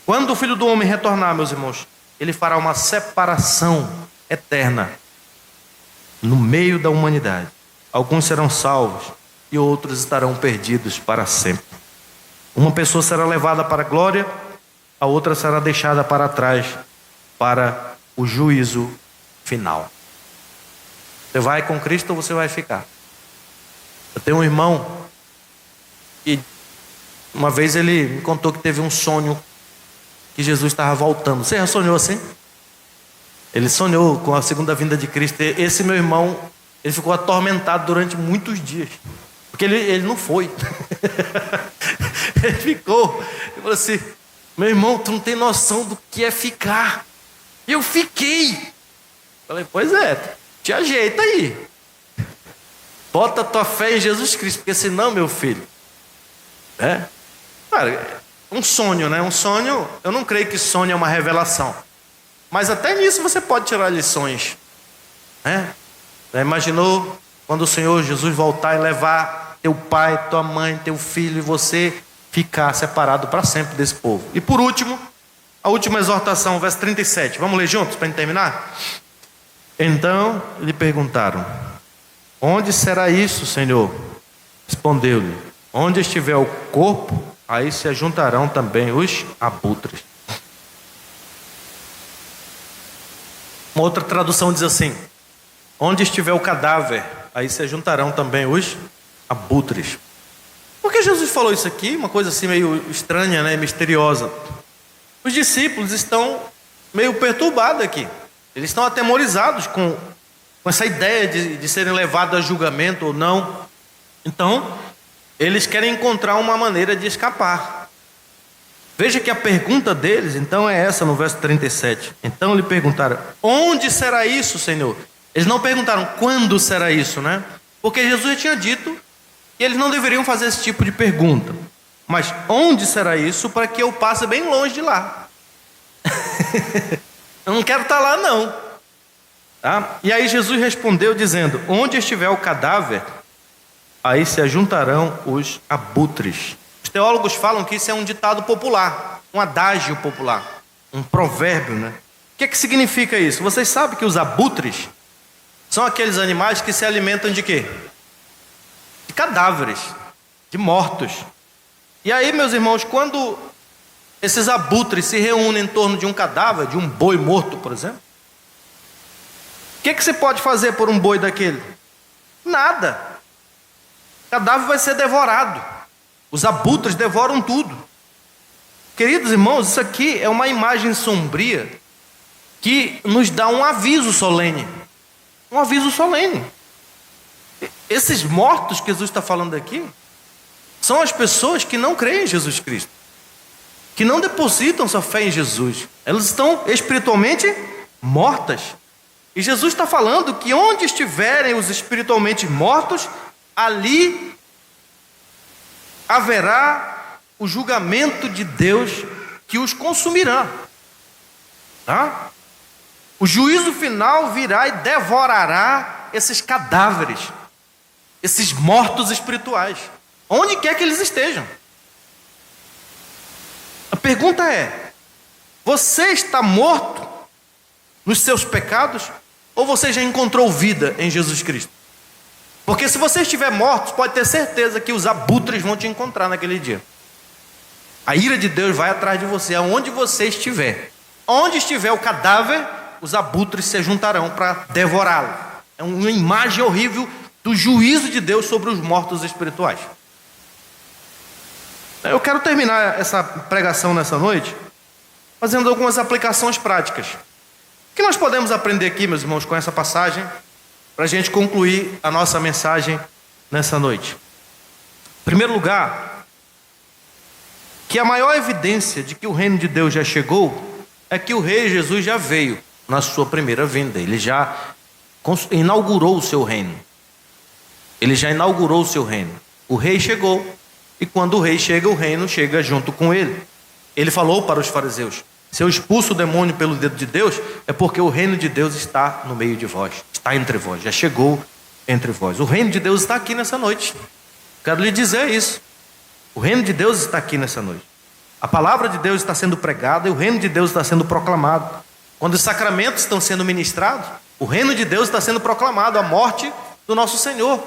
Quando o Filho do Homem retornar, meus irmãos, ele fará uma separação eterna no meio da humanidade. Alguns serão salvos e outros estarão perdidos para sempre. Uma pessoa será levada para a glória, a outra será deixada para trás para o juízo final. Você vai com Cristo ou você vai ficar? Eu tenho um irmão que uma vez ele me contou que teve um sonho que Jesus estava voltando. Você já sonhou assim? Ele sonhou com a segunda vinda de Cristo. Esse meu irmão, ele ficou atormentado durante muitos dias, porque ele não foi. Ele ficou, ele falou assim: meu irmão, tu não tem noção do que é ficar. Eu fiquei. Falei: pois é, te ajeita aí, bota tua fé em Jesus Cristo, porque senão, meu filho, cara, um sonho, né? Um sonho, eu não creio que sonho é uma revelação, mas até nisso você pode tirar lições, né? Já imaginou quando o Senhor Jesus voltar e levar teu pai, tua mãe, teu filho e você ficar separado para sempre desse povo? E por último, a última exortação, verso 37. Vamos ler juntos para terminar? Então lhe perguntaram: onde será isso, Senhor? Respondeu-lhe: onde estiver o corpo, aí se ajuntarão também os abutres. Uma outra tradução diz assim: onde estiver o cadáver, aí se juntarão também os abutres. Por que Jesus falou isso aqui? Uma coisa assim meio estranha, né? Misteriosa. Os discípulos estão meio perturbados aqui. Eles estão atemorizados com essa ideia de serem levados a julgamento ou não. Então, eles querem encontrar uma maneira de escapar. Veja que a pergunta deles, então, é essa no verso 37. Então lhe perguntaram: onde será isso, Senhor? Eles não perguntaram quando será isso, né? Porque Jesus já tinha dito que eles não deveriam fazer esse tipo de pergunta. Mas onde será isso, para que eu passe bem longe de lá? Eu não quero estar lá, não. Tá? E aí Jesus respondeu dizendo: onde estiver o cadáver, aí se ajuntarão os abutres. Os teólogos falam que isso é um ditado popular, um adágio popular, um provérbio, né? O que significa isso? Vocês sabem que os abutres são aqueles animais que se alimentam de quê? De cadáveres, de mortos. E aí, meus irmãos, quando esses abutres se reúnem em torno de um cadáver, de um boi morto, por exemplo, o que você pode fazer por um boi daquele? Nada. O cadáver vai ser devorado. Os abutres devoram tudo. Queridos irmãos, isso aqui é uma imagem sombria que nos dá um aviso solene. Um aviso solene. Esses mortos que Jesus está falando aqui são as pessoas que não creem em Jesus Cristo, que não depositam sua fé em Jesus. Elas estão espiritualmente mortas. E Jesus está falando que onde estiverem os espiritualmente mortos, ali haverá o julgamento de Deus que os consumirá. Tá? O juízo final virá e devorará esses cadáveres, esses mortos espirituais, onde quer que eles estejam. A pergunta é: você está morto nos seus pecados ou você já encontrou vida em Jesus Cristo? Porque se você estiver morto, pode ter certeza que os abutres vão te encontrar naquele dia. A ira de Deus vai atrás de você, aonde você estiver. Onde estiver o cadáver, os abutres se juntarão para devorá-lo. É uma imagem horrível do juízo de Deus sobre os mortos espirituais. Eu quero terminar essa pregação nessa noite fazendo algumas aplicações práticas. O que nós podemos aprender aqui, meus irmãos, com essa passagem, para a gente concluir a nossa mensagem nessa noite? Em primeiro lugar, que a maior evidência de que o reino de Deus já chegou é que o rei Jesus já veio na sua primeira vinda. Ele já inaugurou o seu reino. Ele já inaugurou o seu reino. O rei chegou, e quando o rei chega, o reino chega junto com ele. Ele falou para os fariseus: se eu expulso o demônio pelo dedo de Deus, é porque o reino de Deus está no meio de vós, está entre vós, já chegou entre vós. O reino de Deus está aqui nessa noite. Quero lhe dizer isso. O reino de Deus está aqui nessa noite. A palavra de Deus está sendo pregada e o reino de Deus está sendo proclamado. Quando os sacramentos estão sendo ministrados, o reino de Deus está sendo proclamado, a morte do nosso Senhor.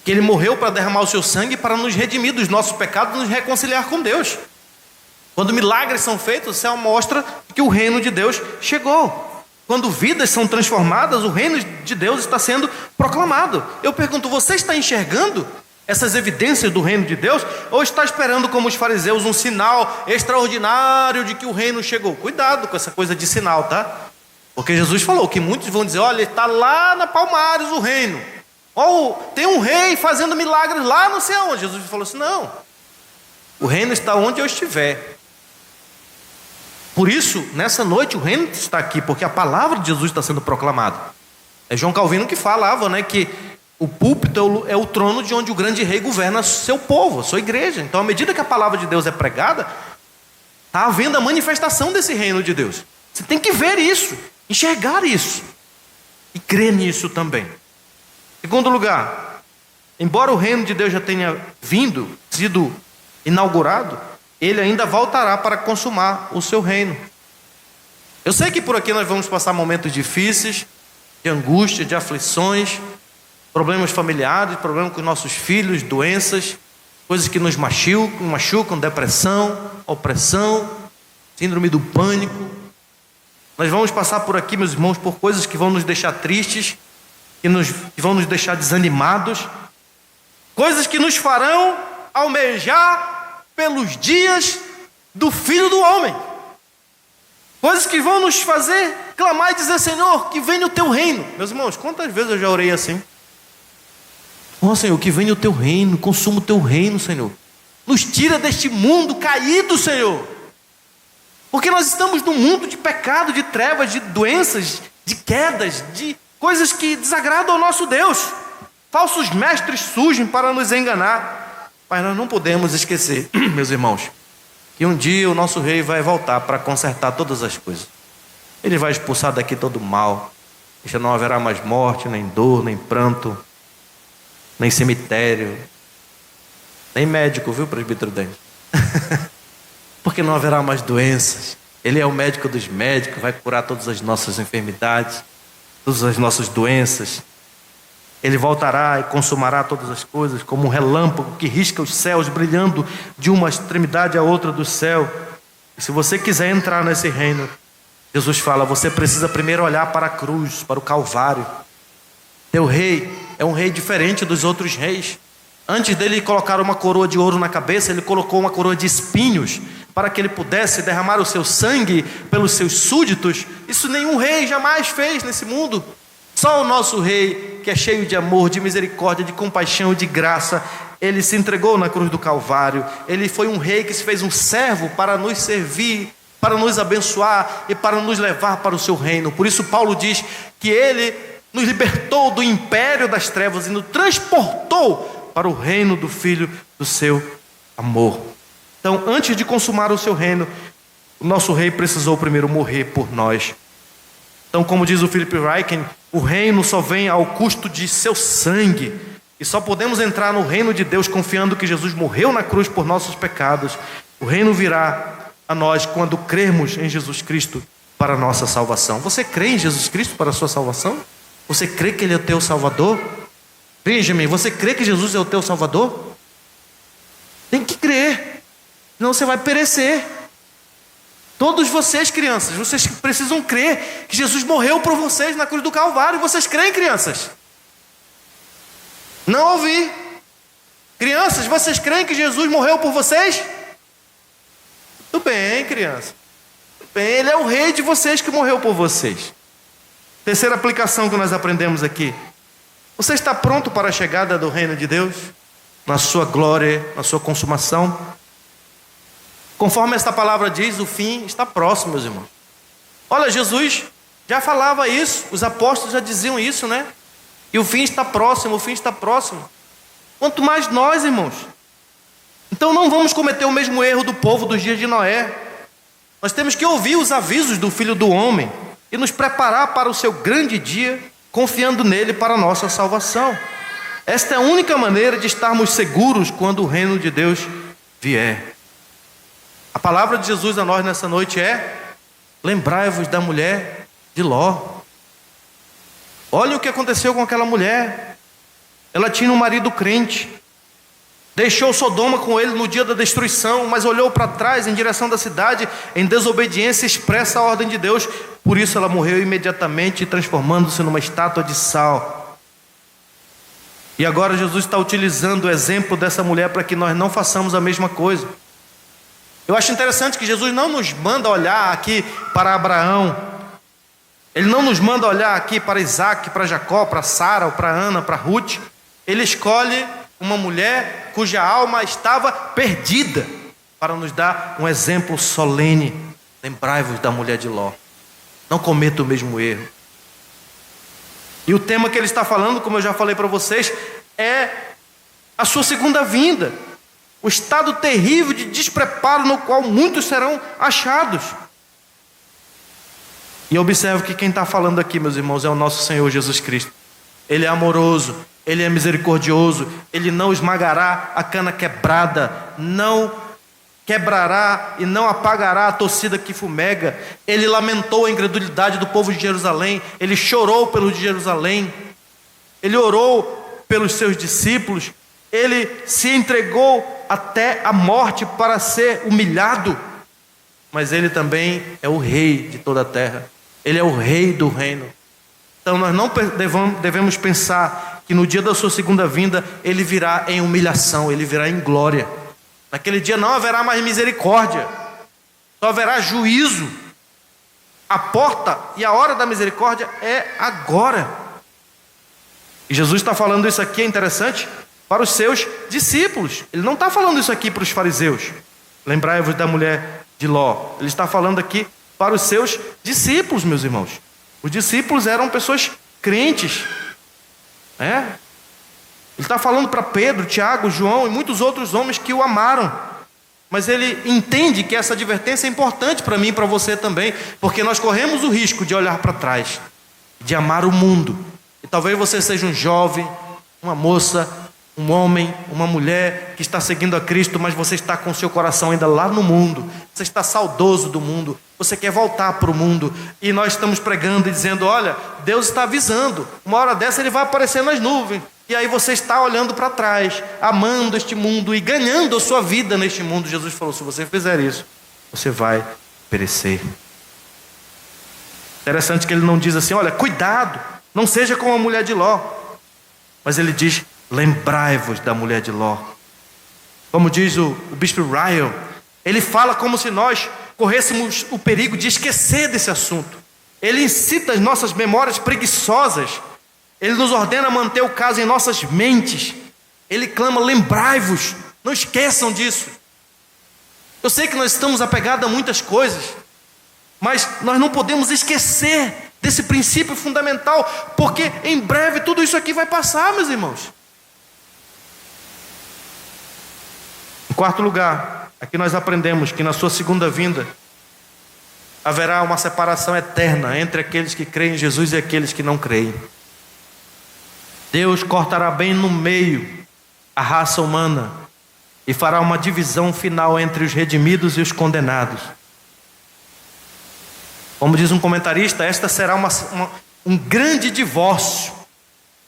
Que Ele morreu para derramar o seu sangue para nos redimir dos nossos pecados e nos reconciliar com Deus. Quando milagres são feitos, o céu mostra que o reino de Deus chegou. Quando vidas são transformadas, o reino de Deus está sendo proclamado. Eu pergunto, você está enxergando essas evidências do reino de Deus? Ou está esperando, como os fariseus, um sinal extraordinário de que o reino chegou? Cuidado com essa coisa de sinal, tá? Porque Jesus falou que muitos vão dizer: olha, está lá na Palmares o reino. Ou tem um rei fazendo milagres lá não sei aonde. Jesus falou assim: não, o reino está onde eu estiver. Por isso, nessa noite, o reino está aqui, porque a palavra de Jesus está sendo proclamada. É João Calvino que falava, né, que o púlpito é o trono de onde o grande rei governa seu povo, a sua igreja. Então, à medida que a palavra de Deus é pregada, está havendo a manifestação desse reino de Deus. Você tem que ver isso, enxergar isso e crer nisso também. Segundo lugar, embora o reino de Deus já tenha sido inaugurado, Ele ainda voltará para consumar o seu reino. Eu sei que por aqui nós vamos passar momentos difíceis, de angústia, de aflições, problemas familiares, problemas com nossos filhos, doenças, coisas que nos machucam, depressão, opressão, síndrome do pânico. Nós vamos passar por aqui, meus irmãos, por coisas que vão nos deixar tristes, que vão nos deixar desanimados, coisas que nos farão almejar pelos dias do Filho do Homem, coisas que vão nos fazer clamar e dizer: Senhor, que venha o teu reino. Meus irmãos, quantas vezes eu já orei assim? Ó Senhor, que venha o teu reino, consuma o teu reino, Senhor, nos tira deste mundo caído, Senhor, porque nós estamos num mundo de pecado, de trevas, de doenças, de quedas, de coisas que desagradam ao nosso Deus. Falsos mestres surgem para nos enganar, mas nós não podemos esquecer, meus irmãos, que um dia o nosso rei vai voltar para consertar todas as coisas. Ele vai expulsar daqui todo o mal, já não haverá mais morte, nem dor, nem pranto, nem cemitério, nem médico, viu, presbítero Dente? Porque não haverá mais doenças. Ele é o médico dos médicos, vai curar todas as nossas enfermidades, todas as nossas doenças. Ele voltará e consumará todas as coisas, como um relâmpago que risca os céus, brilhando de uma extremidade à outra do céu. E se você quiser entrar nesse reino, Jesus fala: você precisa primeiro olhar para a cruz, para o Calvário. Teu rei é um rei diferente dos outros reis. Antes dele colocar uma coroa de ouro na cabeça, ele colocou uma coroa de espinhos, para que ele pudesse derramar o seu sangue pelos seus súditos. Isso nenhum rei jamais fez nesse mundo. Só o nosso rei, que é cheio de amor, de misericórdia, de compaixão e de graça, ele se entregou na cruz do Calvário. Ele foi um rei que se fez um servo para nos servir, para nos abençoar e para nos levar para o seu reino. Por isso Paulo diz que ele nos libertou do império das trevas e nos transportou para o reino do Filho do seu amor. Então, antes de consumar o seu reino, o nosso rei precisou primeiro morrer por nós. Então, como diz o Philip Ryken, o reino só vem ao custo de seu sangue. E só podemos entrar no reino de Deus confiando que Jesus morreu na cruz por nossos pecados. O reino virá a nós quando crermos em Jesus Cristo para a nossa salvação. Você crê em Jesus Cristo para a sua salvação? Você crê que Ele é o teu Salvador? Benjamin, você crê que Jesus é o teu Salvador? Tem que crer, senão você vai perecer. Todos vocês, crianças, vocês precisam crer que Jesus morreu por vocês na cruz do Calvário. Vocês creem, crianças? Não ouvi. Crianças, vocês creem que Jesus morreu por vocês? Tudo bem, criança. Tudo bem, Ele é o rei de vocês que morreu por vocês. Terceira aplicação que nós aprendemos aqui. Você está pronto para a chegada do reino de Deus? Na sua glória, na sua consumação? Conforme esta palavra diz, o fim está próximo, meus irmãos. Olha, Jesus já falava isso, os apóstolos já diziam isso, né? E o fim está próximo, o fim está próximo. Quanto mais nós, irmãos. Então não vamos cometer o mesmo erro do povo dos dias de Noé. Nós temos que ouvir os avisos do Filho do Homem e nos preparar para o seu grande dia, confiando nele para a nossa salvação. Esta é a única maneira de estarmos seguros quando o reino de Deus vier. A palavra de Jesus a nós nessa noite é: lembrai-vos da mulher de Ló. Olha o que aconteceu com aquela mulher. Ela tinha um marido crente, deixou Sodoma com ele no dia da destruição, mas olhou para trás em direção da cidade em desobediência expressa à ordem de Deus. Por isso ela morreu imediatamente, transformando-se numa estátua de sal. E agora Jesus está utilizando o exemplo dessa mulher para que nós não façamos a mesma coisa. Eu acho interessante que Jesus não nos manda olhar aqui para Abraão. Ele não nos manda olhar aqui para Isaac, para Jacó, para Sara, para Ana, para Ruth. Ele escolhe uma mulher cuja alma estava perdida para nos dar um exemplo solene. Lembrai-vos da mulher de Ló. Não cometa o mesmo erro. E o tema que ele está falando, como eu já falei para vocês, é a sua segunda vinda. O estado terrível de despreparo no qual muitos serão achados. E observe que quem está falando aqui, meus irmãos, é o nosso Senhor Jesus Cristo. Ele é amoroso, Ele é misericordioso, Ele não esmagará a cana quebrada, não quebrará e não apagará a torcida que fumega. Ele lamentou a incredulidade do povo de Jerusalém, Ele chorou pelo de Jerusalém, Ele orou pelos seus discípulos, Ele se entregou até a morte para ser humilhado, mas Ele também é o rei de toda a terra, Ele é o rei do reino. Então nós não devemos pensar que no dia da sua segunda vinda Ele virá em humilhação, Ele virá em glória. Naquele dia não haverá mais misericórdia, só haverá juízo. A porta e a hora da misericórdia é agora. E Jesus está falando isso aqui, é interessante, para os seus discípulos. Ele não está falando isso aqui para os fariseus. Lembrai-vos da mulher de Ló. Ele está falando aqui para os seus discípulos, meus irmãos. Os discípulos eram pessoas crentes. Ele está falando para Pedro, Tiago, João e muitos outros homens que o amaram. Mas ele entende que essa advertência é importante para mim e para você também, porque nós corremos o risco de olhar para trás, de amar o mundo. E talvez você seja um jovem, uma moça, um homem, uma mulher que está seguindo a Cristo, mas você está com o seu coração ainda lá no mundo. Você está saudoso do mundo. Você quer voltar para o mundo. E nós estamos pregando e dizendo: olha, Deus está avisando. Uma hora dessa Ele vai aparecer nas nuvens. E aí você está olhando para trás, amando este mundo e ganhando a sua vida neste mundo. Jesus falou: se você fizer isso, você vai perecer. Interessante que Ele não diz assim: olha, cuidado, não seja como a mulher de Ló. Mas Ele diz: lembrai-vos da mulher de Ló. Como diz o bispo Ryle, ele fala como se nós corrêssemos o perigo de esquecer desse assunto. Ele incita as nossas memórias preguiçosas. Ele nos ordena manter o caso em nossas mentes. Ele clama: lembrai-vos, não esqueçam disso. Eu sei que nós estamos apegados a muitas coisas, mas nós não podemos esquecer desse princípio fundamental, porque em breve tudo isso aqui vai passar, meus irmãos. Em quarto lugar, aqui nós aprendemos que na sua segunda vinda haverá uma separação eterna entre aqueles que creem em Jesus e aqueles que não creem. Deus cortará bem no meio a raça humana e fará uma divisão final entre os redimidos e os condenados. Como diz um comentarista, esta será um grande divórcio.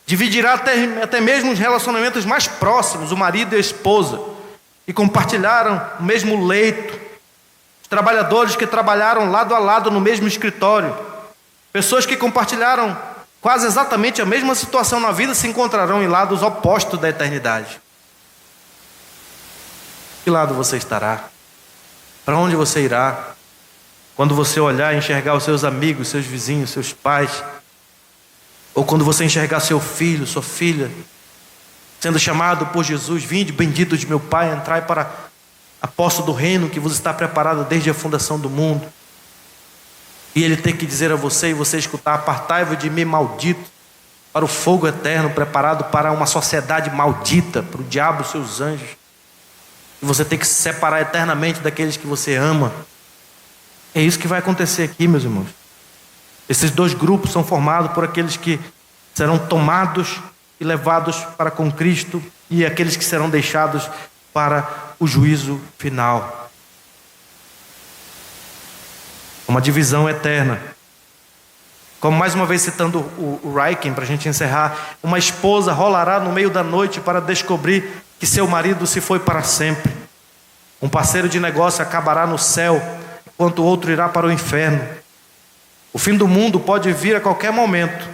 Dividirá até mesmo os relacionamentos mais próximos, o marido e a esposa, que compartilharam o mesmo leito, trabalhadores que trabalharam lado a lado no mesmo escritório, pessoas que compartilharam quase exatamente a mesma situação na vida, se encontrarão em lados opostos da eternidade. Que lado você estará? Para onde você irá? Quando você olhar e enxergar os seus amigos, seus vizinhos, seus pais, ou quando você enxergar seu filho, sua filha, sendo chamado por Jesus: vinde, bendito de meu Pai, entrai para a posse do reino que vos está preparado desde a fundação do mundo. E ele tem que dizer a você, e você escutar: apartai-vos de mim, maldito, para o fogo eterno preparado para uma sociedade maldita, para o diabo e seus anjos. E você tem que se separar eternamente daqueles que você ama. É isso que vai acontecer aqui, meus irmãos. Esses dois grupos são formados por aqueles que serão tomados e levados para com Cristo, e aqueles que serão deixados para o juízo final. Uma divisão eterna. Como mais uma vez citando o Ryken, para a gente encerrar: uma esposa rolará no meio da noite para descobrir que seu marido se foi para sempre. Um parceiro de negócio acabará no céu, enquanto o outro irá para o inferno. O fim do mundo pode vir a qualquer momento.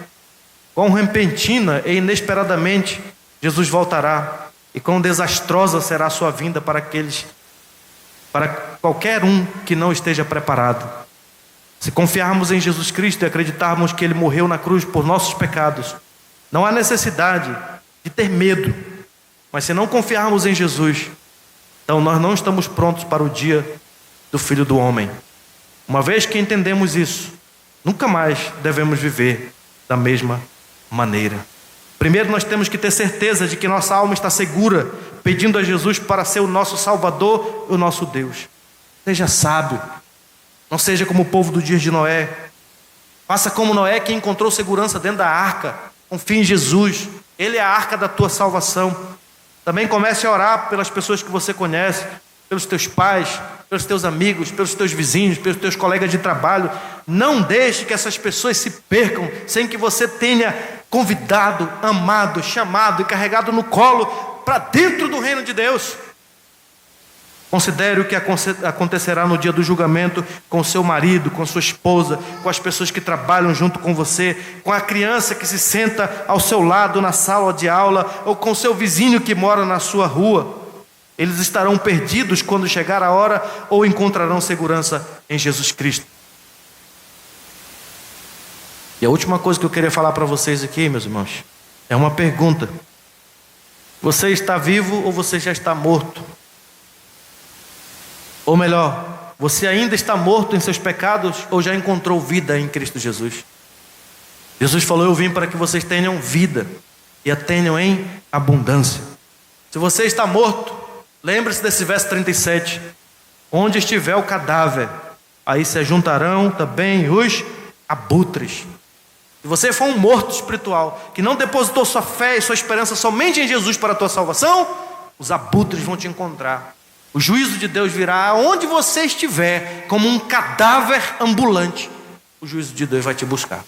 Quão repentina e inesperadamente Jesus voltará, e quão desastrosa será a sua vinda para qualquer um que não esteja preparado. Se confiarmos em Jesus Cristo e acreditarmos que Ele morreu na cruz por nossos pecados, não há necessidade de ter medo. Mas se não confiarmos em Jesus, então nós não estamos prontos para o dia do Filho do Homem. Uma vez que entendemos isso, nunca mais devemos viver da mesma maneira. Primeiro, nós temos que ter certeza de que nossa alma está segura, pedindo a Jesus para ser o nosso Salvador e o nosso Deus. Seja sábio. Não seja como o povo do dia de Noé. Faça como Noé, que encontrou segurança dentro da arca. Confie em Jesus. Ele é a arca da tua salvação. Também comece a orar pelas pessoas que você conhece, pelos teus pais, pelos teus amigos, pelos teus vizinhos, pelos teus colegas de trabalho. Não deixe que essas pessoas se percam sem que você tenha convidado, amado, chamado e carregado no colo para dentro do reino de Deus. Considere o que acontecerá no dia do julgamento com o seu marido, com a sua esposa, com as pessoas que trabalham junto com você, com a criança que se senta ao seu lado na sala de aula, ou com o seu vizinho que mora na sua rua. Eles estarão perdidos quando chegar a hora, ou encontrarão segurança em Jesus Cristo. E a última coisa que eu queria falar para vocês aqui, meus irmãos, é uma pergunta: você está vivo ou você já está morto? Ou melhor, você ainda está morto em seus pecados ou já encontrou vida em Cristo Jesus? Jesus falou: eu vim para que vocês tenham vida e a tenham em abundância. Se você está morto, lembre-se desse verso 37. Onde estiver o cadáver, aí se ajuntarão também os abutres. Se você for um morto espiritual, que não depositou sua fé e sua esperança somente em Jesus para a tua salvação, os abutres vão te encontrar. O juízo de Deus virá aonde você estiver, como um cadáver ambulante. O juízo de Deus vai te buscar.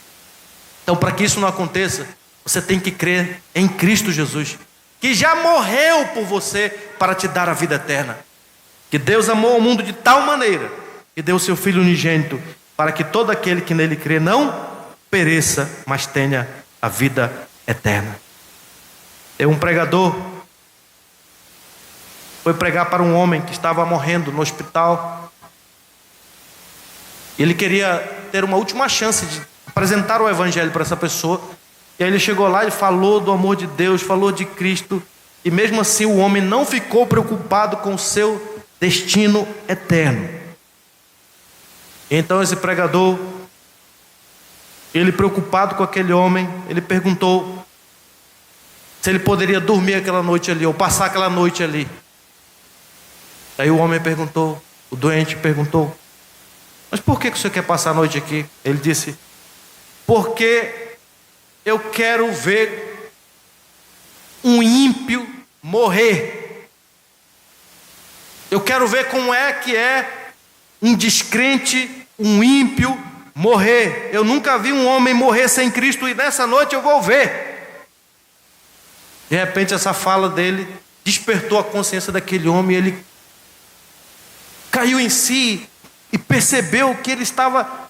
Então, para que isso não aconteça, você tem que crer em Cristo Jesus, que já morreu por você para te dar a vida eterna. Que Deus amou o mundo de tal maneira que deu o seu Filho unigênito, para que todo aquele que nele crê não pereça, mas tenha a vida eterna. Um pregador foi pregar para um homem que estava morrendo no hospital. Ele queria ter uma última chance de apresentar o evangelho para essa pessoa. E aí ele chegou lá e falou do amor de Deus, falou de Cristo. E mesmo assim o homem não ficou preocupado com o seu destino eterno. Então esse pregador, ele preocupado com aquele homem, ele perguntou se ele poderia dormir aquela noite ali, ou passar aquela noite ali. Aí o homem perguntou, o doente perguntou: mas por que o senhor quer passar a noite aqui? Ele disse: porque eu quero ver um ímpio morrer. Eu quero ver como é que é um descrente, um ímpio morrer. Eu nunca vi um homem morrer sem Cristo, e nessa noite eu vou ver. De repente essa fala dele despertou a consciência daquele homem, e ele caiu em si, e percebeu que ele estava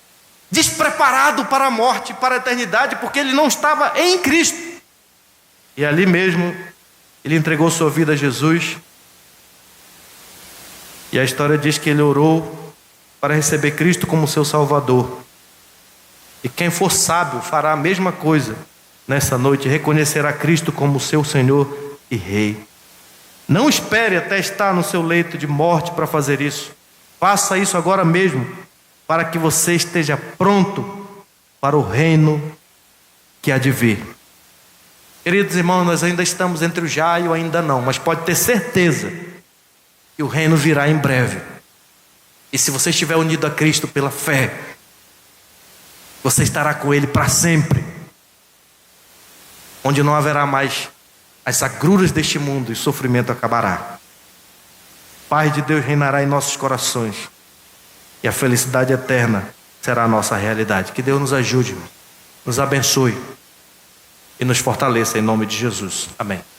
despreparado para a morte, para a eternidade, porque ele não estava em Cristo. E ali mesmo, ele entregou sua vida a Jesus. E a história diz que ele orou para receber Cristo como seu Salvador. E quem for sábio fará a mesma coisa nessa noite, reconhecerá Cristo como seu Senhor e Rei. Não espere até estar no seu leito de morte para fazer isso. Faça isso agora mesmo, para que você esteja pronto para o reino que há de vir. Queridos irmãos, nós ainda estamos entre o já e o ainda não, mas pode ter certeza que o reino virá em breve. E se você estiver unido a Cristo pela fé, você estará com Ele para sempre, onde não haverá mais as agruras deste mundo e o sofrimento acabará. Paz de Deus reinará em nossos corações e a felicidade eterna será a nossa realidade. Que Deus nos ajude, nos abençoe e nos fortaleça em nome de Jesus. Amém.